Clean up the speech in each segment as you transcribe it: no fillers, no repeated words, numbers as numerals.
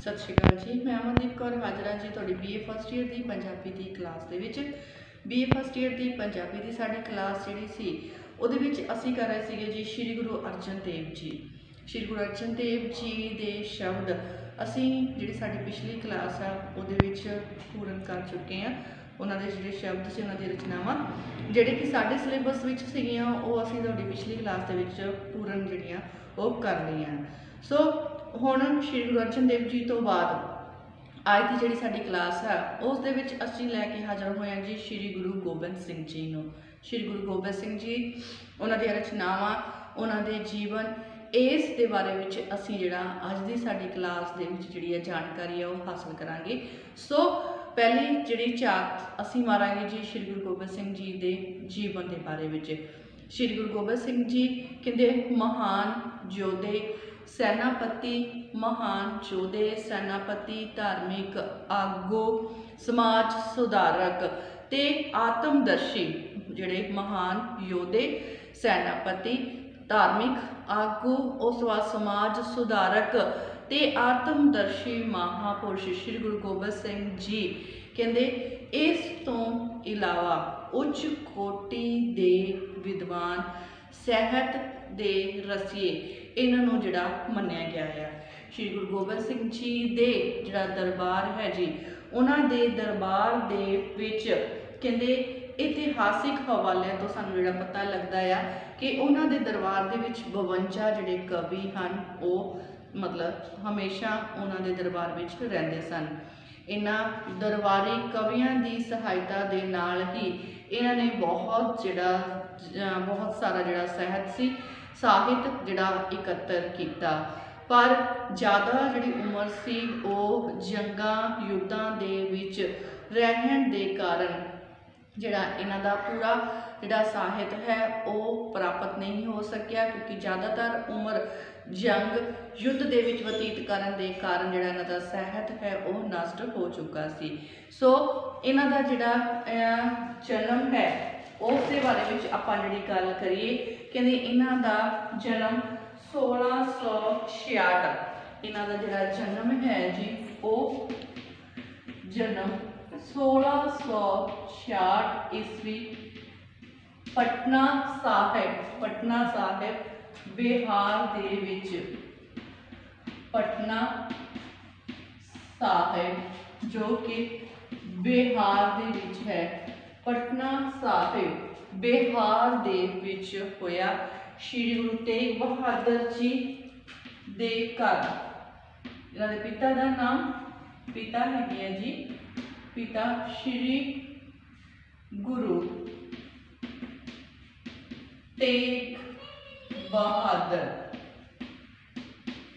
सत श्री अकाल जी। मैं अमनदीप कौर हाजर हाँ जी तुहाडी BA फस्ट ईयर की पंजाबी की क्लास दे विच। BA फस्ट ईयर की पंजाबी की साडी क्लास जिहड़ी सी उहदे विच असीं कर रहे सीगे जी श्री गुरु अर्जन देव जी। श्री गुरु अर्जन देव जी दे शब्द असीं जिहड़ी साडी पिछली क्लास आ उहदे विच पूर्ण कर चुके हैं। उन्हां दे जिहड़े शब्द से उन्हां दी रचनावां जिहड़े कि साडे सिलेबस विच सीगीआं ओह असीं तुहाडी पिछली क्लास दे विच पूर्ण जिहड़ियां ओह कर लईआं। सो हुण श्री गुरु अर्जन देव जी तो बाद अज की जिहड़ी साडी क्लास है उस दे विच असीं लैके हाज़र होए हां जी श्री गुरु गोबिंद सिंह जी नूं। श्री गुरु गोबिंद सिंह जी उन्हां दी रचनावां उन्हां दे जीवन इस दे बारे विच असीं जिहड़ा अज दी साडी क्लास दे विच जिहड़ी जानकारी है वह हासिल करांगे। सो पहली जिहड़ी झात असीं मारांगे जी श्री गुरु गोबिंद सिंह जी दे जीवन के बारे विच। श्री गुरु गोबिंद सिंह जी कहंदे महान योधे सैनापति महान योधे सैनापति धार्मिक आगू समाज सुधारक ते आत्मदर्शी जिहड़े महान योधे सैनापति धार्मिक आगू उस बाद समाज सुधारक ते आत्मदर्शी महापुरुष श्री गुरु गोबिंद सिंह जी कहंदे इस तो इलावा उच्च कोटि दे विद्वान सहत दे रसीए इन्हों जिहड़ा मन्निया गया है। श्री गुरु गोबिंद सिंह जी दे जिहड़ा दरबार है जी उन्हां दे दरबार दे विच कहंदे इतिहासिक हवाले तो सानूं जिहड़ा पता लगदा है कि उन्हां दे दरबार दे विच 52 जिहड़े कवि हन वो मतलब हमेशा उन्हां दे दरबार विच रहिंदे सन। इन्हां दरबारी कवियां दी सहायता दे नाल ही इन्हां ने बहुत सारा जिहड़ा साहित्य सी साहित्य जिहड़ा इकत्तर किया। पर ज़्यादा जिहड़ी उम्र सी वो जंगां युद्धां दे विच रहण दे कारण जिहड़ा इन्हां दा पूरा जिहड़ा साहित्य है वो प्राप्त नहीं हो सकिया, क्योंकि ज़्यादातर उम्र जंग युद्ध दे विच बतीत करन दे कारण जिहड़ा इन्हां दा साहित्य है वो नष्ट हो चुका सी। सो इन्हां दा जिहड़ा जन्म है उस दे बारे विच आपां जिहड़ी गल करिए कहंदे इन्हां दा जन्म 1666 इन्हां दा जिहड़ा जन्म है जी वो जन्म 1666 ईस्वी पटना साहिब बिहार दे विच पटना साहिब जो कि बिहार दे विच है। पटना साहिब बिहार दे विच होया। श्री गुरु तेग बहादुर जी दे घर इन्हां दे पिता दा नाम पिता है जी पिता श्री गुरु तेग बहादुर।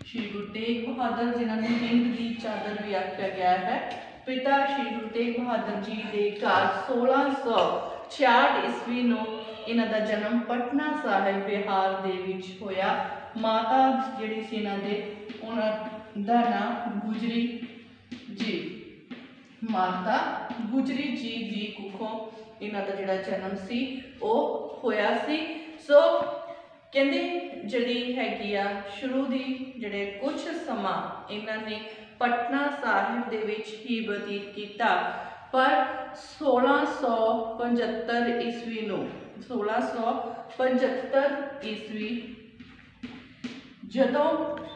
श्री गुरु तेग बहादुर जिन्होंने हिंद की चादर भी आख्या गया है। पिता श्री गुरु तेग बहादुर जी के घर 1666 ईस्वी नूं इन्हां दा जन्म पटना साहिब बिहार दे विच होया। माता जिहड़ी सी इन्हां दे उन्हां दा नाम गुजरी जी, माता गुजरी जी दी कुखों इन्हां दा जिहड़ा जन्म सी वो होया सी। सो कहंदे जिहड़ी हैगी आ शुरू दी जिहड़े कुछ समा इन्हां ने पटना साहिब दे विच ही बतीत किया, पर 1675 ईस्वी नूं 1675 ईस्वी जदों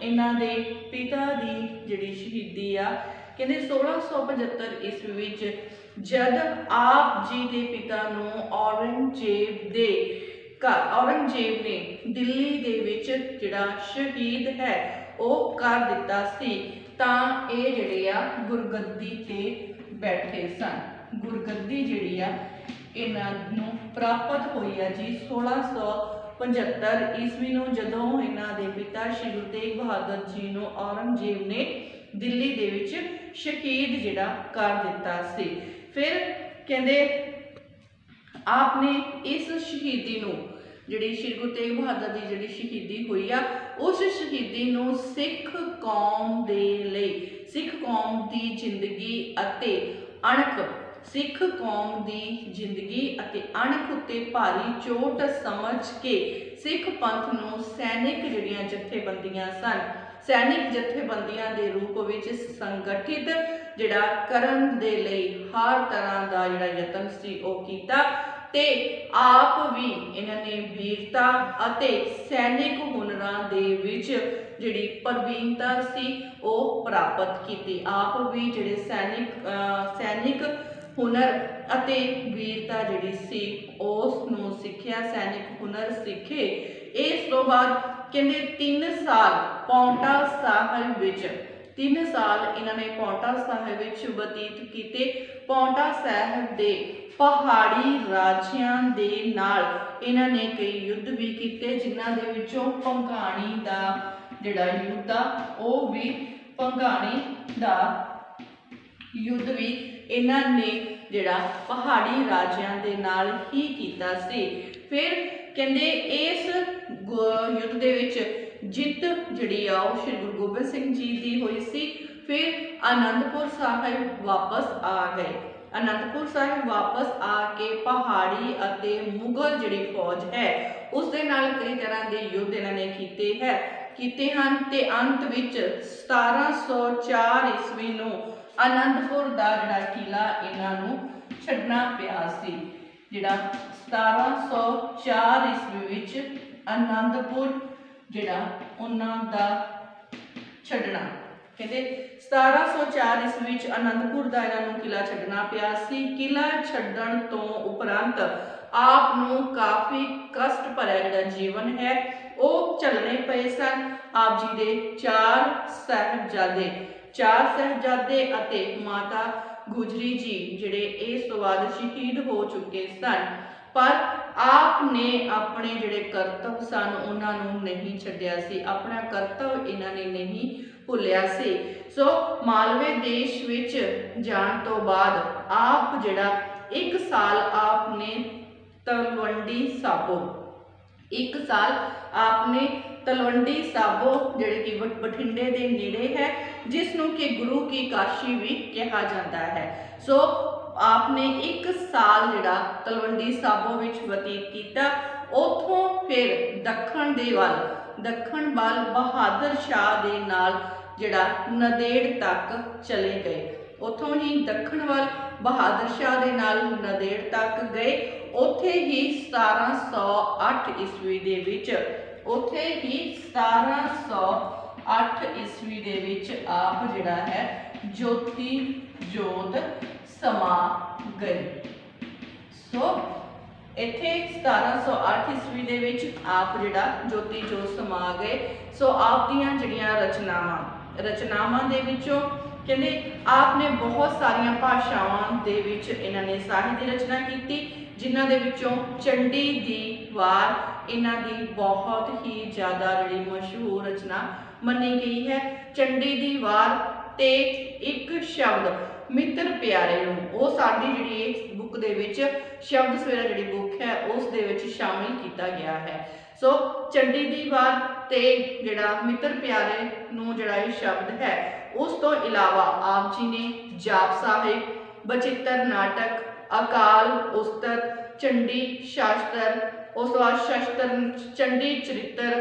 इन्हां दे पिता दी जिहड़ी शहीदी आ कहंदे 1675 ईस्वी विच जद आप जी दे पिता नूं औरंगजेब ने दिल्ली दे विच जिहड़ा शहीद है वो कर दिता सी, तां ये जिहड़े आ गुरगद्दी ते बैठे सन। गुरगद्दी जिहड़ी आ इन्हां नूं प्राप्त होई आ जी 1675 ईस्वी नूं जदों इन्हां दे पिता श्री गुरु तेग बहादुर जी नूं औरंगजेब ने दिल्ली दे विच शहीद जिहड़ा कर दिता सी। फिर कहंदे आपने इस शहीदी नूं जिहड़ी श्री गुरु तेग बहादुर की जिहड़ी शहीदी हुई आ उस शहीदी नूं सिख कौम दे लई सिख कौम की जिंदगी अते अणख सिख कौम की जिंदगी अते अणख उत्ते भारी चोट समझ के सिख पंथ नूं सैनिक जिहड़ियां जथेबंदियां सन सैनिक जथेबंदियां दे रूप विच संगठित जिहड़ा करन दे लई हर तरह दा जिहड़ा यतन सी ओह कीता ते आप भी इन्हां ने वीरता अते सैनिक हुनरां दे विच जिहड़ी प्रवीणता सी ओह प्राप्त कीती। आप भी जिहड़े सैनिक हुनर अते वीरता जिहड़ी सी उस नूं सिੱਖਿਆ, सैनिक हुनर सीखे। इस तो बाद कहंदे 3 साल पौंटा साहिब विच 3 साल इन्होंने पौंटा साहिब विच बतीत किए। पौंटा साहिब दे पहाड़ी राजियां दे नाल इन्होंने कई युद्ध भी किए, जिन्हां दे विचों भंगाणी दा जिहड़ा युद्ध आ ओह भी भंगाणी दा युद्ध भी इन्हां ने जिहड़ा पहाड़ी राजियां दे नाल ही कीता सी। फिर कहंदे इस युद्ध दे विच जित जिहड़ी आ ओह श्री गुरु गोबिंद सिंह जी दी हुई सी। फिर आनंदपुर साहिब वापस आ गए। आनंदपुर साहिब वापस आके पहाड़ी अते मुगल जिहड़ी फौज है उस दे नाल कई तरह के युद्ध इन्होंने कीते हैं ते अंत विच 1704 ईस्वी नूं आनंदपुर दा जिहड़ा किला इन्हां नूं छड्डना पिया सी। जिहड़ा 1704 ईस्वी विच आनंदपुर जिहड़ा उन्हां दा छड्डना कहते 1704 ईस्वी विच आनंदपुर दा इन्हां नूं किला छड्डना पिया सी। किला छड्डण तो उपरंत आप नूं काफ़ी कष्ट भरिया जिहड़ा जीवन है वह झलने पे सन। आप जी दे 4 साहिबजादे अते माता गुजरी जी जिहड़े इस तो बाद शहीद हो चुके सन, पर आपने अपने जिहड़े करतव सन उन्हां नूं नहीं छड्डिया सी, अपना करतव इन्हां ने नहीं भुलिया सी। सो मालवे देश विच जाण तो बाद आप जिहड़ा 1 साल आपने तलवंडी साबो 1 साल आपने तलवंडी साबो जिहड़े कि बठिंडे दे नेड़े है, जिसनों कि गुरु की काशी भी कहा जाता है। सो आपने 1 साल जिहड़ा तलवंडी साबो विच बतीत किया। उथों फिर दखण वाल बहादुर शाह दे नाल जिहड़ा नदेड़ तक चले गए। उथों ही दखण वाल बहादुर शाह दे नाल नदेड़ तक गए। उथे ही 1708 ईस्वी दे विच 1708 ईस्वी दे विच आप जिहड़ा है ज्योति जोत समा गए। सो इत्थे 1708 ईस्वी दे विच आप जिहड़ा ज्योति जोत समा गए। सो आप दीयां जिहड़ियां रचनावां दे विचों कहंदे आपने बहुत सारिया भाषावां दे विच इन्हां ने साहित्य की रचना की, जिन्हां दे विचों चंडी दी वार इन्हां दी बहुत ही ज़्यादा जिहड़ी मशहूर रचना मनी गई है। चंडी दी वार ते एक शब्द मित्र प्यारे नूं ओह साडी जिहड़ी इस बुक दे विच शब्द सवेरा जिहड़ी बुक है उस दे विच शामिल किया गया है। सो चंडी दी वार ते जिहड़ा मित्र प्यारे नूं जिहड़ा ये शब्द है, उस तो इलावा आप जी ने जाप साहिब, बचित्र नाटक, अकाल उस्तत, चंडी शास्त्र, उस बाद शस्त्र चंडी चरित्र,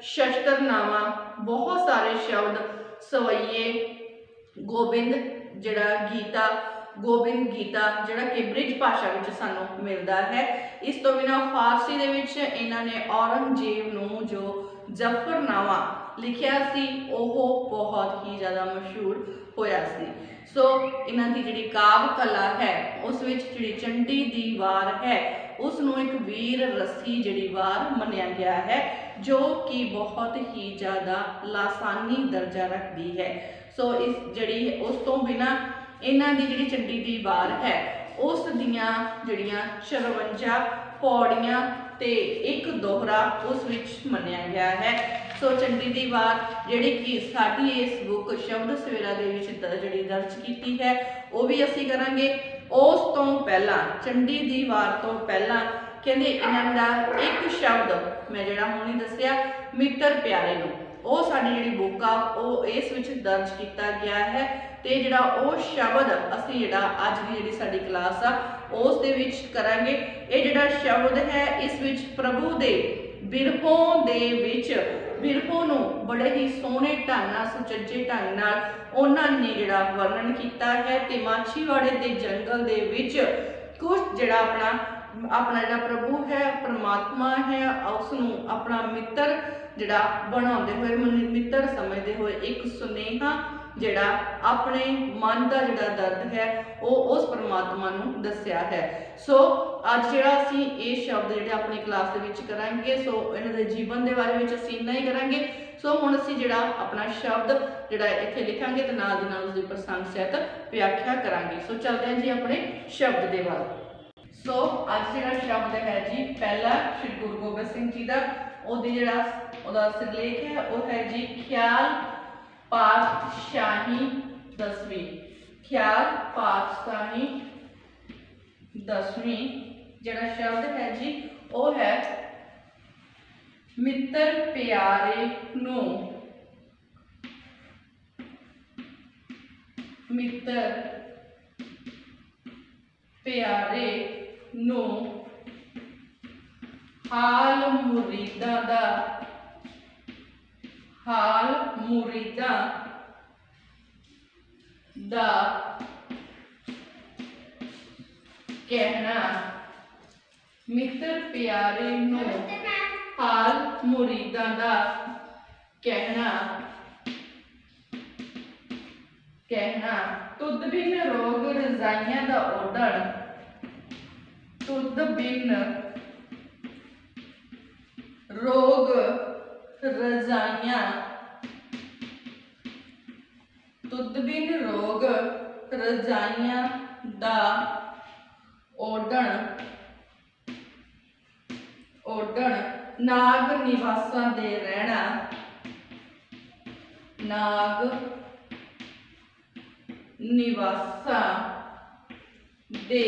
शस्त्रनामा, बहुत सारे शब्द सवैये, गोबिंद गीता जिहड़ा कि ब्रिज भाषा विच सानू मिलता है। इस तो बिना फारसी दे विच इन्हां ने औरंगजेब नूं जो जफरनामा लिखिया सी ओह बहुत ही ज़्यादा मशहूर होया सी। सो इन्हां दी जिहड़ी काव्य कला है उस विच जिहड़ी चंडी दी वार है उसनूं एक वीर रसी जिहड़ी वार मन्निया गया है, जो कि बहुत ही ज़्यादा लासानी दर्जा रखती है। सो इस जिहड़ी उस तो बिना इन्हां दी जिहड़ी चंडी दी वार है उस दियां जिहड़ियां 56 पौड़ियां ते एक दोहरा उस विच मन्निया गया है। सो चंडी दी वार जिहड़ी कि साडी इस बुक शब्द सवेरा दे विच जिहड़ी दर्ज कीती है वो भी असीं करांगे। उस तो पहला चंडी दी वार तो पहला कहंदे इन्हां दा एक शब्द मैं जिहड़ा हुणे दस्सिया मित्र प्यारे नूं ਉਹ ਸਾਡੀ ਜਿਹੜੀ बुक आ ਉਹ ਇਸ ਵਿੱਚ दर्ज किया गया है। ਤੇ ਜਿਹੜਾ ਉਹ शब्द ਅਸੀਂ ਜਿਹੜਾ ਅੱਜ ਦੀ ਜਿਹੜੀ ਸਾਡੀ ਕਲਾਸ ਆ ਉਸ ਦੇ ਵਿੱਚ ਕਰਾਂਗੇ। ਇਹ ਜਿਹੜਾ ਸ਼ਬਦ ਹੈ ਇਸ ਵਿੱਚ ਪ੍ਰਭੂ ਦੇ ਬਿਰਹੋਂ ਦੇ ਵਿੱਚ ਬਿਰਹੋਂ ਨੂੰ ਬੜੇ ਹੀ ਸੋਹਣੇ ਢੰਗ ਨਾਲ ਸੁਚੱਜੇ ਢੰਗ ਨਾਲ ਉਹਨਾਂ ਨੇ ਜਿਹੜਾ ਵਰਣਨ ਕੀਤਾ ਹੈ ਤੇ ਮਾਛੀਵਾੜੇ ਦੇ ਜੰਗਲ ਦੇ ਵਿੱਚ ਕੁਝ ਜਿਹੜਾ ਆਪਣਾ ਜਿਹੜਾ ਪ੍ਰਭੂ ਹੈ ਪਰਮਾਤਮਾ ਹੈ ਉਸ ਨੂੰ ਆਪਣਾ ਮਿੱਤਰ ਜਿਹੜਾ ਬਣਾਉਂਦੇ ਹੋਏ ਮਿੱਤਰ ਸਮਝਦੇ ਹੋਏ ਇੱਕ ਸੁਨੇਹਾ ਜਿਹੜਾ ਆਪਣੇ ਮਨ ਦਾ ਜਿਹੜਾ ਦਰਦ ਹੈ ਉਹ ਉਸ ਪਰਮਾਤਮਾ ਨੂੰ ਦੱਸਿਆ ਹੈ। ਸੋ ਅੱਜ ਜਿਹੜਾ ਅਸੀਂ ਇਹ ਸ਼ਬਦ ਜਿਹੜੇ ਆਪਣੀ ਕਲਾਸ ਦੇ ਵਿੱਚ ਕਰਾਂਗੇ ਸੋ ਇਹਨਾਂ ਦੇ ਜੀਵਨ ਦੇ ਬਾਰੇ ਵਿੱਚ ਅਸੀਂ ਇੰਨਾ ਹੀ ਕਰਾਂਗੇ। ਸੋ ਹੁਣ ਅਸੀਂ ਜਿਹੜਾ ਆਪਣਾ ਸ਼ਬਦ ਜਿਹੜਾ ਇੱਥੇ ਲਿਖਾਂਗੇ ਤੇ ਨਾਲ ਦੀ ਨਾਲ ਉਸਦੀ ਪ੍ਰਸੰਗ ਸਹਿਤ ਵਿਆਖਿਆ ਕਰਾਂਗੇ। ਸੋ ਚੱਲਦੇ ਹਾਂ ਜੀ ਆਪਣੇ ਸ਼ਬਦ ਦੇ ਵੱਲ। ਸੋ ਅੱਜ ਜਿਹੜਾ ਸ਼ਬਦ ਹੈ ਜੀ ਪਹਿਲਾ ਸ਼੍ਰੀ ਗੁਰੂ ਗੋਬਿੰਦ ਸਿੰਘ ਜੀ ਦਾ ਉਹਦਾ ਸਿਰਲੇਖ ਹੈ ਉਹ ਹੈ ਜੀ ਖਿਆਲ ਪਾਤਸ਼ਾਹੀ ਦਸਵੀਂ। ਖਿਆਲ ਪਾਤਸ਼ਾਹੀ ਦਸਵੀਂ ਜਿਹੜਾ ਸ਼ਬਦ ਹੈ ਜੀ ਉਹ ਹੈ ਮਿੱਤਰ ਪਿਆਰੇ ਨੂੰ। ਮਿੱਤਰ ਪਿਆਰੇ ਨੂੰ ਹਾਲ ਮੁਰੀਦਾਂ ਦਾ ਕਹਿਣਾ। ਮਿੱਤਰ ਪਿਆਰੇ ਨੂੰ ਹਾਲ ਮੁਰੀਦਾਂ ਦਾ ਕਹਿਣਾ। ਤੁਧ ਬਿਨ ਰੋਗ ਰਜ਼ਾਈਆਂ ਦਾ ਓਢਣ। ਤੁਧ ਬਿਨ ਰੋਗ ਰਜ਼ਾਈਆਂ। ਤੁਧ ਬਿਨ ਰੋਗ ਰਜ਼ਾਈਆਂ ਦਾ ਓਢਣ। ਨਾਗ ਨਿਵਾਸਾਂ ਦੇ ਰਹਿਣਾ। ਨਾਗ ਨਿਵਾਸਾਂ ਦੇ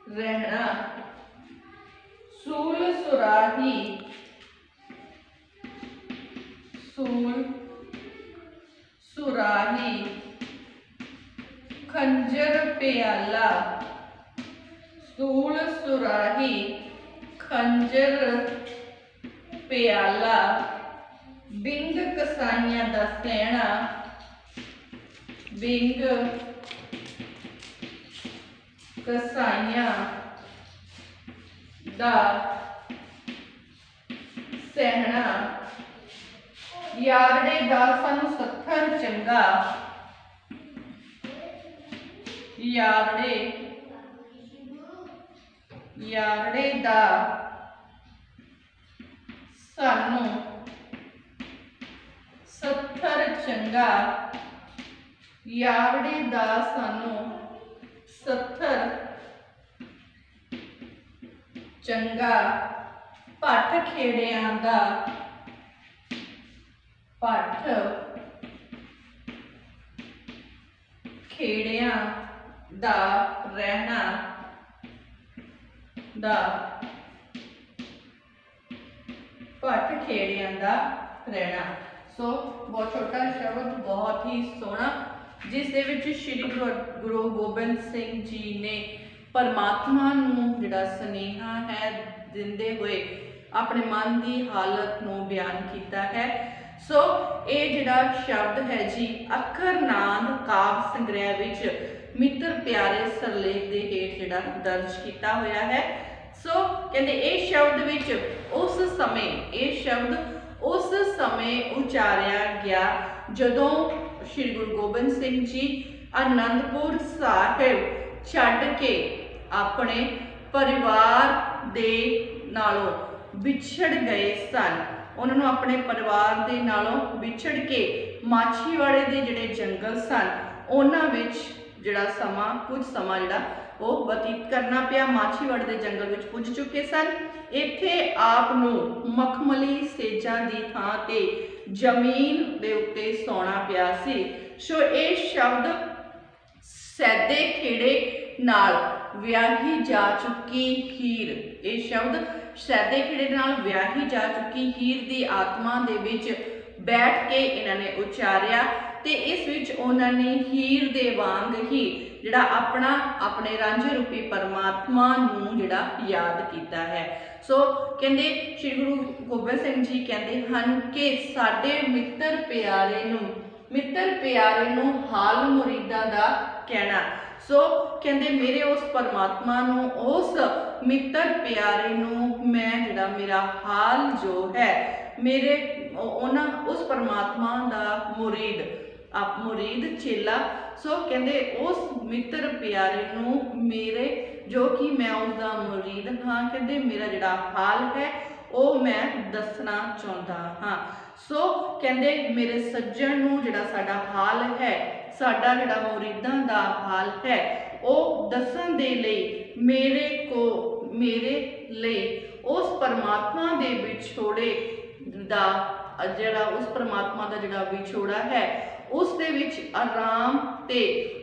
ਰਹਿਣਾ। ਸੂਲ ਸੁਰਾਹੀ। ਸੂਲ ਸੁਰਾਹੀ ਖੰਜਰ ਪਿਆਲਾ। ਸੂਲ ਸੁਰਾਹੀ ਖੰਜਰ ਪਿਆਲਾ। ਬਿੰਗ ਕਸਾਈਆਂ ਦਾ ਸਹਿਣਾ। ਬਿੰਗ ਕਸਾਈਆਂ ਦਾ ਸਹਿਣਾ। ਯਾਰੜੇ ਦਾ ਸਾਨੂੰ ਸੱਥਰ ਚੰਗਾ। ਯਾਰੜੇ ਦਾ ਸਾਨੂੰ ਸੱਥਰ ਚੰਗਾ। ਯਾਰੜੇ ਦਾ ਸਾਨੂੰ ਸੱਥਰ ਚੰਗਾ। ਭੱਠ ਖੇੜਿਆਂ ਦਾ। ਭੱਠ ਖੇੜਿਆਂ ਦਾ ਰਹਿਣਾ। ਭੱਠ ਖੇੜਿਆਂ ਦਾ ਰਹਿਣਾ। ਸੋ ਬਹੁਤ ਛੋਟਾ ਸ਼ਬਦ ਬਹੁਤ ਹੀ ਸੋਹਣਾ ਜਿਸ ਦੇ ਵਿੱਚ ਸ਼੍ਰੀ ਗੁਰੂ ਗੋਬਿੰਦ ਸਿੰਘ ਜੀ ਨੇ ਪਰਮਾਤਮਾ ਨੂੰ ਜਿਹੜਾ ਸੁਨੇਹਾ ਹੈ ਦਿੰਦੇ ਹੋਏ ਆਪਣੇ ਮਨ ਦੀ ਹਾਲਤ ਨੂੰ ਬਿਆਨ ਕੀਤਾ ਹੈ। ਸੋ ਇਹ ਜਿਹੜਾ ਸ਼ਬਦ ਹੈ ਜੀ ਅੱਖਰਨਾਦ ਕਾਵ ਸੰਗ੍ਰਹਿ ਵਿੱਚ ਮਿੱਤਰ ਪਿਆਰੇ ਸਿਰਲੇਖ ਦੇ ਹੇਠ ਜਿਹੜਾ ਦਰਜ ਕੀਤਾ ਹੋਇਆ ਹੈ। ਸੋ ਕਹਿੰਦੇ ਇਹ ਸ਼ਬਦ ਵਿੱਚ ਇਹ ਸ਼ਬਦ ਉਸ ਸਮੇਂ ਉਚਾਰਿਆ ਗਿਆ ਜਦੋਂ ਸ਼੍ਰੀ ਗੁਰੂ ਗੋਬਿੰਦ ਸਿੰਘ ਜੀ ਅਨੰਦਪੁਰ ਸਾਹਿਬ ਛੱਡ ਕੇ ਆਪਣੇ ਪਰਿਵਾਰ ਦੇ ਨਾਲੋਂ ਵਿਛੜ ਗਏ ਸਨ। ਉਹਨਾਂ ਨੂੰ ਆਪਣੇ ਪਰਿਵਾਰ ਦੇ ਨਾਲੋਂ ਵਿਛੜ ਕੇ ਮਾਛੀਵਾੜੇ ਦੇ ਜਿਹੜੇ ਜੰਗਲ ਸਨ ਉਹਨਾਂ ਵਿੱਚ ਜਿਹੜਾ ਕੁਝ ਸਮਾਂ ਜਿਹੜਾ ਉਹ ਬਤੀਤ ਕਰਨਾ ਪਿਆ। ਮਾਛੀਵਾੜੇ ਦੇ ਜੰਗਲ ਵਿੱਚ ਪੁੱਜ ਚੁੱਕੇ ਸਨ। ਇੱਥੇ ਆਪ ਨੂੰ ਮਖਮਲੀ ਸੇਜਾਂ ਦੀ ਥਾਂ ਤੇ ਜ਼ਮੀਨ ਦੇ ਉੱਤੇ ਸੌਣਾ ਪਿਆ ਸੀ। ਸੋ ਇਹ ਸ਼ਬਦ ਸੈਦੇ ਖੇੜੇ ਨਾਲ ਵਿਆਹੀ ਜਾ ਚੁੱਕੀ ਹੀਰ। ਇਹ ਸ਼ਬਦ ਸੈਦੇ ਖੇੜੇ ਨਾਲ ਵਿਆਹੀ ਜਾ ਚੁੱਕੀ ਹੀਰ ਦੀ ਆਤਮਾ ਦੇ ਵਿੱਚ बैठ के इन्होंने उचारिया ते इस विच उन्होंने हीर दे वांग ही जिहड़ा अपना अपने रांझे रूपी परमात्मा नूं जिहड़ा याद कीता है। सो कहंदे श्री गुरु गोबिंद सिंह जी कहंदे हन कि साडे मित्र प्यारे नूं हाल मुरीदां दा कहना। सो कहंदे मेरे उस परमात्मा नूं उस मित्र प्यारे नूं मैं जिहड़ा मेरा हाल जो है मेरे उस परमात्मा दा मुरीद चेला। सो कहंदे उस मित्र प्यारे नूं मेरे जो कि मैं उसका मुरीद हाँ कहंदे मेरा जिहड़ा हाल है वो मैं दसना चाहुंदा हाँ। सो कहंदे मेरे सज्जन नूं जिहड़ा साडा हाल है साडा जिहड़ा मुरीदां दा हाल है वो दसन दे लई मेरे लई उस परमात्मा दे विछोड़े दा जिहड़ा उस परमात्मा दा जिहड़ा विछोड़ा है उस दे विच आराम ते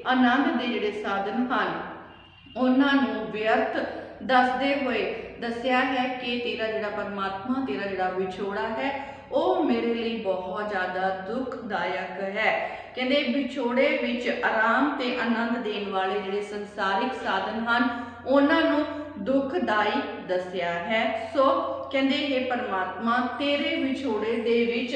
आनंद दे जिहड़े साधन हन उन्हां नूं व्यर्थ दसदे हुए दसिया है कि तेरा जिहड़ा परमात्मा तेरा जिहड़ा विछोड़ा है वो मेरे लिए बहुत ज़्यादा दुखदायक है। कहंदे विछोड़े विच आराम ते आनंद देण वाले जिहड़े संसारिक साधन हन उन्हां नूं दुखदाई दसिया है। सो कहंदे हे परमात्मा तेरे विछोड़े दे विच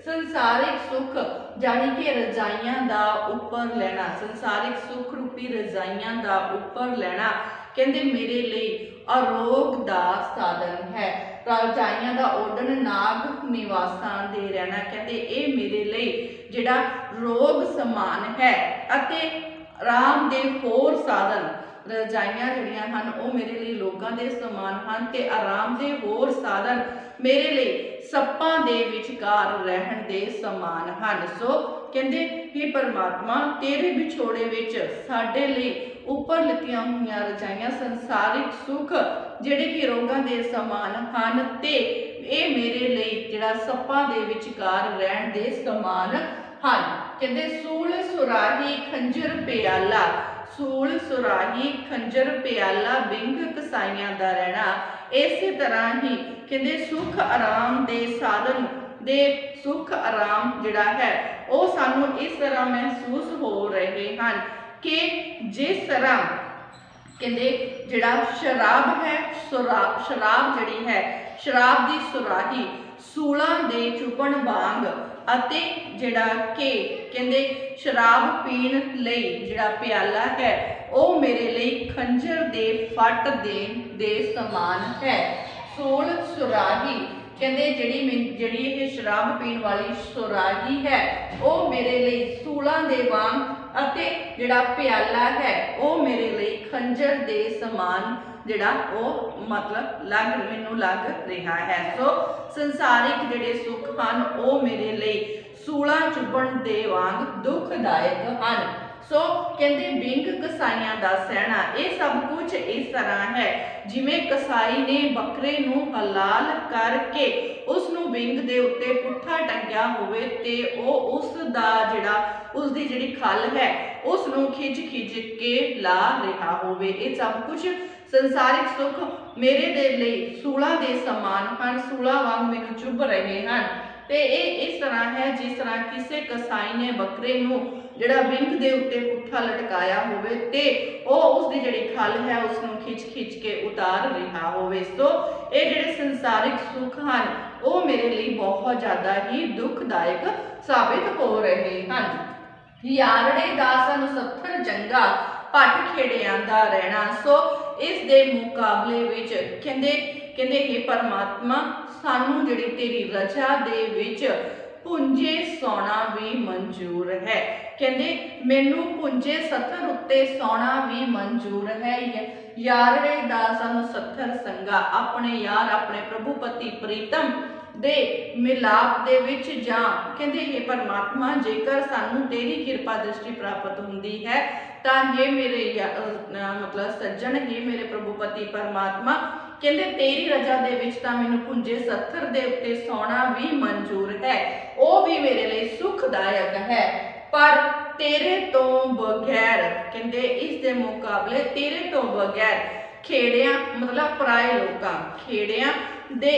संसारिक सुख जानी कि रजाइयां दा उपर लेना संसारिक सुख रूपी रजाइयां दा उपर लेना कहंदे मेरे लिए अरोग दा साधन है। रजाइयां दा ओढ़न नाग निवासां दे रहना कहंदे ए मेरे लिए जिहड़ा रोग समान है अते आराम दे होर साधन रजाइयां जिहड़ियां हन वो मेरे लिए लोगां दे समान हन ते आराम दे होर साधन मेरे लिए सप्पां दे विचकार रहण दे समान हन। सो कहंदे हे परमात्मा तेरे विछोड़े विच साडे लिए उपर लितियां हुईयां रजाइयां संसारिक सुख जिहड़े कि रोगां दे समान हन ते ए मेरे लिए जिहड़ा सप्पां दे विचकार रहण दे समान हन। कहंदे सूल सुराही खंजर प्याला सूल सुराही खंजर प्याला बिंग कसाइयां दा रहना इस तरह ही कहंदे सुख आराम दे साधन दे सुख आराम जिहड़ा है वो सानू इस तरह महसूस हो रहे हैं कि जिस तरह कहंदे जिहड़ा शराब है शराब जिहड़ी है शराब दी सुराही सूलां दे चुपण वांग अते जिहड़ा कि कहंदे शराब पीण लई जिहड़ा प्याला है वो मेरे लिए खंजर दे फट देण दे समान है। सूल सुराही कहंदे जिहड़ी ये शराब पीण वाली सुराही है वो मेरे लिए सूलां दे वांग अते जिहड़ा प्याला है वो मेरे लिए खंजर दे समान जिहड़ा वो मतलब मैनू लग रहा है। सो संसारिक जिहड़े सुख हन वो मेरे लिए सूलां चुभण दे वांग दुखदायक हन। सो कहंदे बिंग कसाइयां दा सहना ये सब कुछ इस तरह है जिवें कसाई ने बकरे नूं हलाल करके उसनूं बिंग दे उत्ते पुट्ठा टंगिया होवे ते ओ उस दा जिहड़ा उसदी जिहड़ी खल है उसनूं खिच के ला रहा होवे। ये सब कुछ संसारिक सुख मेरे दे लई सूलां दे समान हन सूलां वांग मैनूं चुभ रहे हैं ते इस तरह है जिस तरह किसी कसाई ने बकरे नूं जिहड़ा बिंग दे उत्ते पुट्ठा लटकाया होवे ते ओ उसदी जिहड़ी खल है उसनूं खिच के उतार रहा होवे। सो ये जिहड़े संसारिक सुख हन वो मेरे लिए बहुत ज़्यादा ही दुखदायक साबित हो रहे हैं। यारड़े दा सानूं सत्थर जंगा पट खेड़ियां दा रहना। सो इस दे मुकाबले विच कहंदे हे परमात्मा सानू जिहड़ी तेरी रजा दे विच पुंजे सौना भी मंजूर है। कहंदे मैनू पुंजे सत्थर उत्ते सौना भी मंजूर है। यारड़े दा सानू सत्थर संगा अपने यार अपने प्रभु पति प्रीतम दे मिलाप दे विच जां कहंदे हे परमात्मा जेकर सानू तेरी कृपा दृष्टि प्राप्त हुंदी है तां हे मेरे मतलब सज्जन हे मेरे प्रभुपति परमात्मा कहंदे तेरी रजा दे विच तां मैनूं पुंजे सत्थर दे उत्ते सौना भी मंजूर है वो भी मेरे लिए सुखदायक है। पर तेरे तो बगैर कहंदे इस दे मुकाबले तेरे तो बगैर खेड़ियां मतलब पराए लोकां खेड़ियां ਦੇ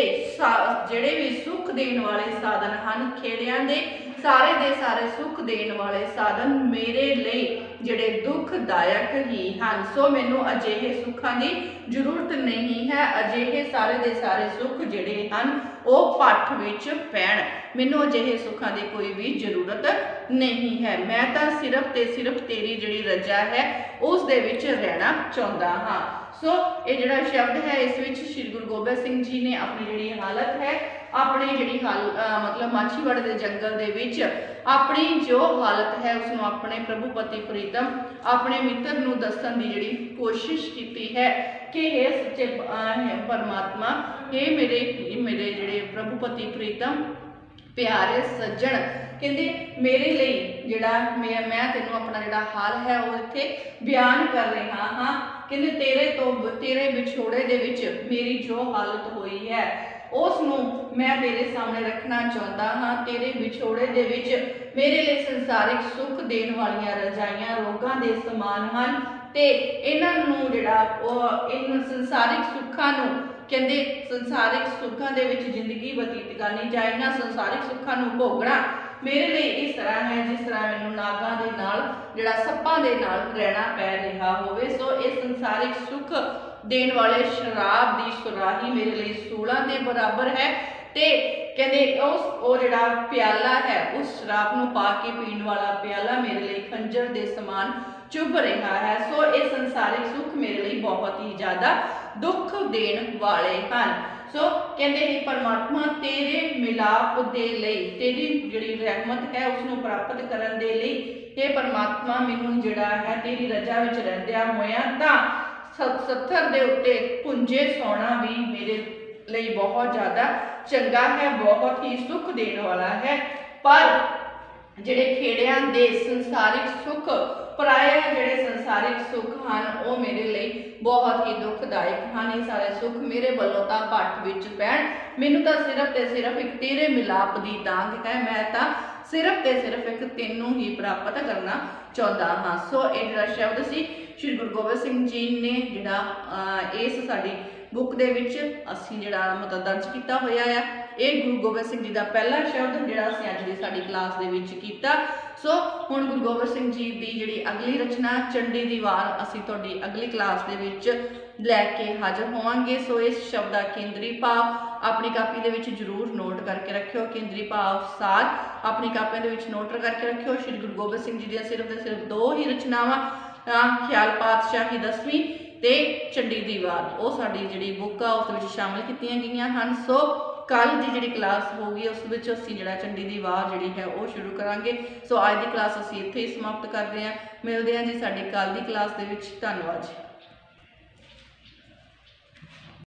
ਜਿਹੜੇ ਵੀ ਸੁੱਖ ਦੇਣ ਵਾਲੇ ਸਾਧਨ ਹਨ, ਖੇੜਿਆਂ ਦੇ ਸਾਰੇ ਸੁੱਖ ਦੇਣ ਵਾਲੇ ਸਾਧਨ ਮੇਰੇ ਲਈ ਜਿਹੜੇ ਦੁਖਦਾਇਕ ਹੀ ਹਨ। ਸੋ ਮੈਨੂੰ ਅਜਿਹੇ ਸੁੱਖਾਂ ਦੀ ਜ਼ਰੂਰਤ ਨਹੀਂ ਹੈ। ਅਜਿਹੇ ਸਾਰੇ ਸੁੱਖ ਜਿਹੜੇ ਹਨ ਉਹ ਪੱਠ ਵਿੱਚ ਪੈਣ। ਮੈਨੂੰ ਅਜਿਹੇ ਸੁੱਖਾਂ ਦੀ ਕੋਈ ਵੀ ਜ਼ਰੂਰਤ ਨਹੀਂ ਹੈ। ਮੈਂ ਤਾਂ ਸਿਰਫ ਤੇ ਸਿਰਫ ਤੇਰੀ ਜਿਹੜੀ ਰਜ਼ਾ ਹੈ ਉਸ ਦੇ ਵਿੱਚ ਰਹਿਣਾ ਚਾਹੁੰਦਾ ਹਾਂ। ਸੋ ਇਹ ਜਿਹੜਾ ਸ਼ਬਦ ਹੈ ਇਸ ਵਿੱਚ ਸ਼੍ਰੀ ਗੁਰੂ ਗੋਬਿੰਦ ਸਿੰਘ ਜੀ ਨੇ ਆਪਣੀ ਜਿਹੜੀ ਹਾਲਤ ਹੈ, ਆਪਣੀ ਜਿਹੜੀ ਮਤਲਬ ਮਾਛੀਵਾੜੇ ਦੇ ਜੰਗਲ ਦੇ ਵਿੱਚ ਆਪਣੀ ਜੋ ਹਾਲਤ ਹੈ ਉਸਨੂੰ ਆਪਣੇ ਪ੍ਰਭੂ ਪਤੀ ਪ੍ਰੀਤਮ ਆਪਣੇ ਮਿੱਤਰ ਨੂੰ ਦੱਸਣ ਦੀ ਜਿਹੜੀ ਕੋਸ਼ਿਸ਼ ਕੀਤੀ ਹੈ ਕਿ ਇਹ ਸੱਚੇ ਪਰਮਾਤਮਾ, ਇਹ ਮੇਰੇ ਜਿਹੜੇ ਪ੍ਰਭੂ ਪਤੀ ਪ੍ਰੀਤਮ ਪਿਆਰੇ ਸੱਜਣ, ਕਹਿੰਦੇ ਮੇਰੇ ਲਈ ਜਿਹੜਾ ਮੈਂ ਤੈਨੂੰ ਆਪਣਾ ਜਿਹੜਾ ਹਾਲ ਹੈ ਉਹ ਇੱਥੇ ਬਿਆਨ ਕਰ ਰਿਹਾ ਹਾਂ। ਕਹਿੰਦੇ ਤੇਰੇ ਵਿਛੋੜੇ ਦੇ ਵਿੱਚ ਮੇਰੀ ਜੋ ਹਾਲਤ ਹੋਈ ਹੈ ਉਸ ਨੂੰ ਮੈਂ ਤੇਰੇ ਸਾਹਮਣੇ ਰੱਖਣਾ ਚਾਹੁੰਦਾ ਹਾਂ। ਤੇਰੇ ਵਿਛੋੜੇ ਦੇ ਵਿੱਚ ਮੇਰੇ ਲਈ ਸੰਸਾਰਿਕ ਸੁੱਖ ਦੇਣ ਵਾਲੀਆਂ ਰਜਾਈਆਂ ਰੋਗਾਂ ਦੇ ਸਮਾਨ ਹਨ ਤੇ ਇਹਨਾਂ ਨੂੰ ਜਿਹੜਾ ਉਹ ਇਹਨਾਂ ਸੰਸਾਰਿਕ ਸੁੱਖਾਂ ਨੂੰ, ਕਹਿੰਦੇ ਸੰਸਾਰਿਕ ਸੁੱਖਾਂ ਦੇ ਵਿੱਚ ਜ਼ਿੰਦਗੀ ਬਤੀਤ ਕਰਨੀ ਜਾਂ ਇਹਨਾਂ ਸੰਸਾਰਿਕ ਸੁੱਖਾਂ ਨੂੰ ਭੋਗਣਾ ਮੇਰੇ ਲਈ ਇਸ ਤਰ੍ਹਾਂ ਹੈ ਜਿਸ ਤਰ੍ਹਾਂ ਮੈਨੂੰ ਨਾਗਾਂ ਦੇ ਨਾਲ ਜਿਹੜਾ ਸੱਪਾਂ ਦੇ ਨਾਲ ਰਹਿਣਾ ਪੈ ਰਿਹਾ ਹੋਵੇ। ਸੋ ਇਹ ਸੰਸਾਰਿਕ ਸੁੱਖ ਦੇਣ ਵਾਲੇ ਸ਼ਰਾਬ ਦੀ ਸੁਰਾਹੀ ਮੇਰੇ ਲਈ ਸੂਲਾਂ ਦੇ ਬਰਾਬਰ ਹੈ ਤੇ ਕਹਿੰਦੇ ਉਹ ਜਿਹੜਾ ਪਿਆਲਾ ਹੈ ਉਸ ਸ਼ਰਾਬ ਨੂੰ ਪਾ ਕੇ ਪੀਣ ਵਾਲਾ ਪਿਆਲਾ ਮੇਰੇ ਲਈ ਖੰਜਰ ਦੇ ਸਮਾਨ ਚੁੱਭ ਰਿਹਾ ਹੈ। ਸੋ ਇਹ ਸੰਸਾਰਿਕ ਸੁੱਖ ਮੇਰੇ ਲਈ ਬਹੁਤ ਹੀ ਜ਼ਿਆਦਾ ਦੁੱਖ ਦੇਣ ਵਾਲੇ ਹਨ। ਸੋ ਕਹਿੰਦੇ ਹੀ ਪਰਮਾਤਮਾ ਤੇਰੇ ਮਿਲਾਪ ਦੇ ਲਈ, ਤੇਰੀ ਜਿਹੜੀ ਰਹਿਮਤ ਹੈ ਉਸ ਨੂੰ ਪ੍ਰਾਪਤ ਕਰਨ ਦੇ ਲਈ ਇਹ ਪਰਮਾਤਮਾ ਮੈਨੂੰ ਜਿਹੜਾ ਹੈ ਤੇਰੀ ਰਜ਼ਾ ਵਿੱਚ ਰਹਿੰਦਿਆਂ ਹੋਇਆਂ ਤਾਂ ਸੱਥਰ ਦੇ ਉੱਤੇ ਪੁੰਜੇ ਸੌਣਾ ਵੀ ਮੇਰੇ ਲਈ ਬਹੁਤ ਜ਼ਿਆਦਾ ਚੰਗਾ ਹੈ, ਬਹੁਤ ਹੀ ਸੁੱਖ ਦੇਣ ਵਾਲਾ ਹੈ। ਪਰ ਜਿਹੜੇ ਖੇੜਿਆਂ ਦੇ ਸੰਸਾਰਿਕ ਸੁੱਖ, ਪਰਾਏ ਜਿਹੜੇ ਸੰਸਾਰਿਕ ਸੁੱਖ ਹਨ ਉਹ ਮੇਰੇ ਲਈ ਬਹੁਤ ਹੀ ਦੁਖਦਾਇਕ ਹਨ। ਇਹ ਸਾਰੇ ਸੁੱਖ ਮੇਰੇ ਵੱਲੋਂ ਤਾਂ ਭੱਠ ਵਿੱਚ ਪੈਣ। ਮੈਨੂੰ ਤਾਂ ਸਿਰਫ ਤੇ ਸਿਰਫ ਇੱਕ ਤੇਰੇ ਮਿਲਾਪ ਦੀ ਤਾਂਘ ਹੈ। ਮੈਂ ਤਾਂ ਸਿਰਫ ਤੇ ਸਿਰਫ ਇੱਕ ਤੈਨੂੰ ਹੀ ਪ੍ਰਾਪਤ ਕਰਨਾ ਚਾਹੁੰਦਾ ਹਾਂ। ਸੋ ਇਹ ਜਿਹੜਾ ਸ਼ਬਦ ਸੀ ਸ਼੍ਰੀ ਗੁਰੂ ਗੋਬਿੰਦ ਸਿੰਘ ਜੀ ਨੇ ਜਿਹੜਾ ਇਸ ਸਾਡੀ ਬੁੱਕ ਦੇ ਵਿੱਚ ਅਸੀਂ ਜਿਹੜਾ ਮਤਲਬ ਦਰਜ ਕੀਤਾ ਹੋਇਆ ਆ। ਇਹ ਗੁਰੂ ਗੋਬਿੰਦ ਸਿੰਘ ਜੀ ਦਾ ਪਹਿਲਾ ਸ਼ਬਦ ਜਿਹੜਾ ਅਸੀਂ ਅੱਜ ਦੀ ਸਾਡੀ ਕਲਾਸ ਦੇ ਵਿੱਚ ਕੀਤਾ। ਸੋ ਹੁਣ ਗੁਰੂ ਗੋਬਿੰਦ ਸਿੰਘ ਜੀ ਦੀ ਜਿਹੜੀ ਅਗਲੀ ਰਚਨਾ ਚੰਡੀ ਦੀ ਵਾਰ ਅਸੀਂ ਤੁਹਾਡੀ ਅਗਲੀ ਕਲਾਸ ਦੇ ਵਿੱਚ ਲੈ ਕੇ ਹਾਜ਼ਰ ਹੋਵਾਂਗੇ। ਸੋ ਇਸ ਸ਼ਬਦ ਦਾ ਕੇਂਦਰੀ ਭਾਵ ਆਪਣੀ ਕਾਪੀ ਦੇ ਵਿੱਚ ਜ਼ਰੂਰ ਨੋਟ ਕਰਕੇ ਰੱਖਿਓ। ਕੇਂਦਰੀ ਭਾਵ ਸਾਰ ਆਪਣੀ ਕਾਪੀਆਂ ਦੇ ਵਿੱਚ ਨੋਟ ਕਰਕੇ ਰੱਖਿਓ। ਸ਼੍ਰੀ ਗੁਰੂ ਗੋਬਿੰਦ ਸਿੰਘ ਜੀ ਦੀਆਂ ਸਿਰਫ ਤੇ ਸਿਰਫ ਦੋ ਹੀ ਰਚਨਾਵਾਂ, ਖਿਆਲ ਪਾਤਸ਼ਾਹੀ 10ਵੀਂ ਤੇ ਚੰਡੀ ਦੀ ਵਾਰ, ਉਹ ਸਾਡੀ ਜਿਹੜੀ ਬੁੱਕ ਆ ਉਸ ਵਿੱਚ ਸ਼ਾਮਿਲ ਕੀਤੀਆਂ ਗਈਆਂ ਹਨ। ਸੋ ਕੱਲ ਦੀ ਜਿਹੜੀ ਕਲਾਸ ਹੋਊਗੀ ਉਸ ਵਿੱਚ ਅਸੀਂ ਜਿਹੜਾ ਚੰਡੀ ਦੀ ਵਾਰ ਜਿਹੜੀ ਹੈ ਉਹ ਸ਼ੁਰੂ ਕਰਾਂਗੇ। ਸੋ ਅੱਜ ਦੀ ਕਲਾਸ ਅਸੀਂ ਇੱਥੇ ਹੀ ਸਮਾਪਤ ਕਰਦੇ ਹਾਂ। ਮਿਲਦੇ ਹਾਂ ਜੀ ਸਾਡੀ ਕੱਲ ਦੀ ਕਲਾਸ ਦੇ ਵਿੱਚ। ਧੰਨਵਾਦ ਜੀ।